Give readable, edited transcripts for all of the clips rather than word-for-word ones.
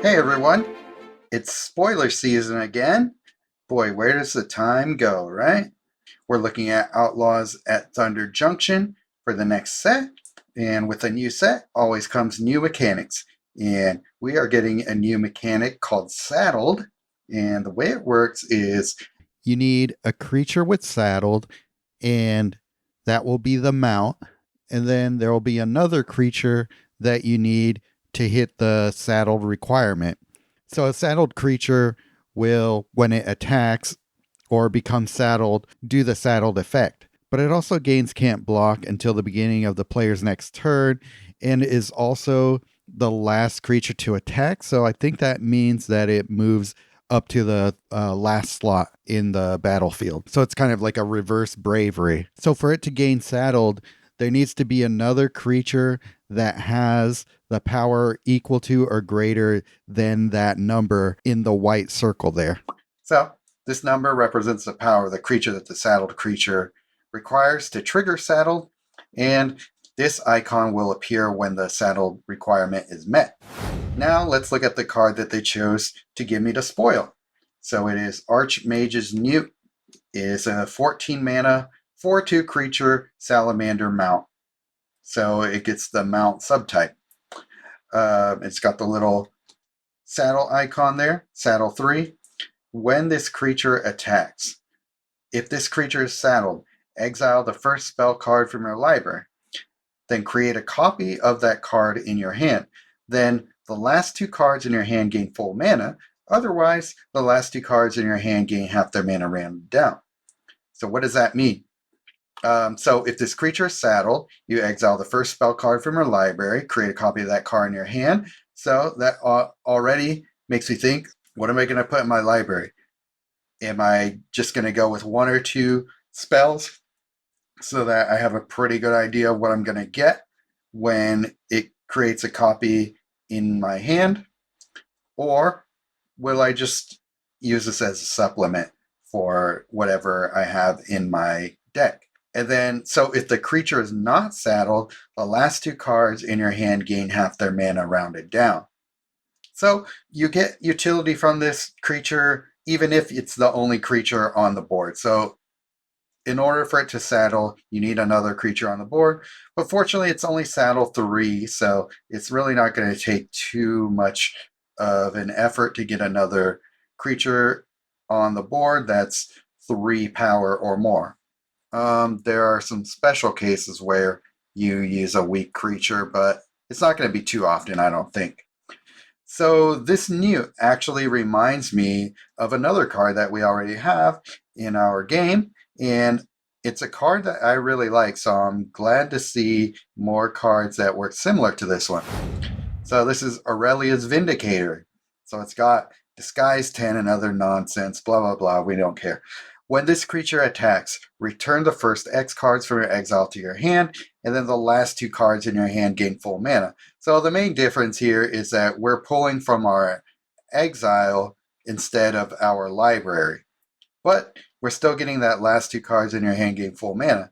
Hey everyone, it's spoiler season again. Boy, where does the time go, right? We're looking at Outlaws at Thunder Junction for the next set, and with a new set always comes new mechanics. And we are getting a new mechanic called Saddled, and the way it works is you need a creature with Saddled, and that will be the mount, and then there will be another creature that you need to hit the Saddled requirement. So a saddled creature will, when it attacks or becomes saddled, do the saddled effect. But it also gains can't block until the beginning of the player's next turn and is also the last creature to attack. So I think that means that it moves up to the last slot in the battlefield. So it's kind of like a reverse bravery. So for it to gain saddled, there needs to be another creature that has the power equal to or greater than that number in the white circle there. So this number represents the power of the creature that the saddled creature requires to trigger saddled, and this icon will appear when the saddled requirement is met. Now let's look at the card that they chose to give me the spoil. So it is Archmage's Newt. It is a 14 mana 4/2 creature salamander mount. So it gets the mount subtype. It's got the little saddle icon there, saddle 3. When this creature attacks, if this creature is saddled, exile the first spell card from your library. Then create a copy of that card in your hand. Then the last 2 cards in your hand gain full mana. Otherwise, the last 2 cards in your hand gain half their mana rounded down. So what does that mean? So if this creature is saddled, you exile the first spell card from your library, create a copy of that card in your hand. So that already makes me think, what am I going to put in my library? Am I just going to go with 1 or 2 spells so that I have a pretty good idea of what I'm going to get when it creates a copy in my hand? Or will I just use this as a supplement for whatever I have in my deck? And then, so if the creature is not saddled, the last 2 cards in your hand gain half their mana rounded down. So you get utility from this creature, even if it's the only creature on the board. So in order for it to saddle, you need another creature on the board. But fortunately, it's only saddle 3, so it's really not going to take too much of an effort to get another creature on the board that's 3 power or more. There are some special cases where you use a weak creature, but it's not going to be too often, I don't think. So this Newt actually reminds me of another card that we already have in our game, and it's a card that I really like, so I'm glad to see more cards that work similar to this one. So this is Aurelia's Vindicator. So it's got Disguise 10 and other nonsense, blah, blah, blah, we don't care. When this creature attacks, return the first X cards from your exile to your hand, and then the last 2 cards in your hand gain full mana. So the main difference here is that we're pulling from our exile instead of our library. But we're still getting that last 2 cards in your hand gain full mana.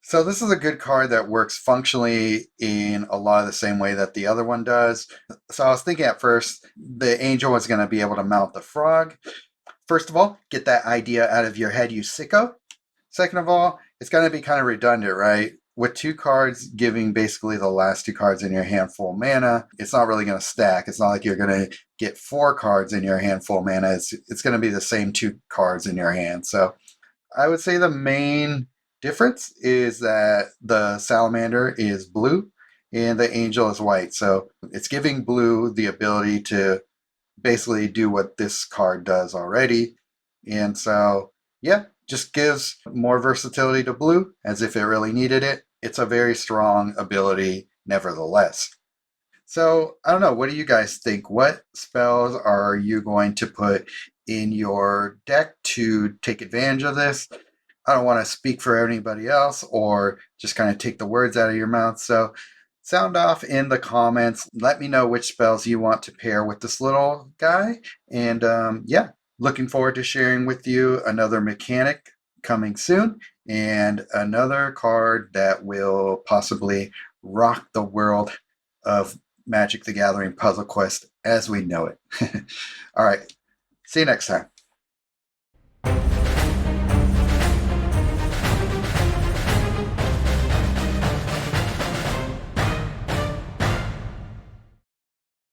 So this is a good card that works functionally in a lot of the same way that the other one does. So I was thinking at first the angel was going to be able to mount the frog. First of all, get that idea out of your head, you sicko. Second of all, it's going to be kind of redundant, right? With 2 cards giving basically the last 2 cards in your hand full mana, it's not really going to stack. It's not like you're going to get 4 cards in your hand full mana. It's going to be the same 2 cards in your hand. So I would say the main difference is that the salamander is blue and the angel is white. So it's giving blue the ability to basically do what this card does already. And so, yeah, just gives more versatility to blue as if it really needed it. It's a very strong ability nevertheless. So, I don't know, what do you guys think? What spells are you going to put in your deck to take advantage of this? I don't want to speak for anybody else or just kind of take the words out of your mouth. So, sound off in the comments. Let me know which spells you want to pair with this little guy. And yeah, looking forward to sharing with you another mechanic coming soon and another card that will possibly rock the world of Magic the Gathering Puzzle Quest as we know it. All right. See you next time.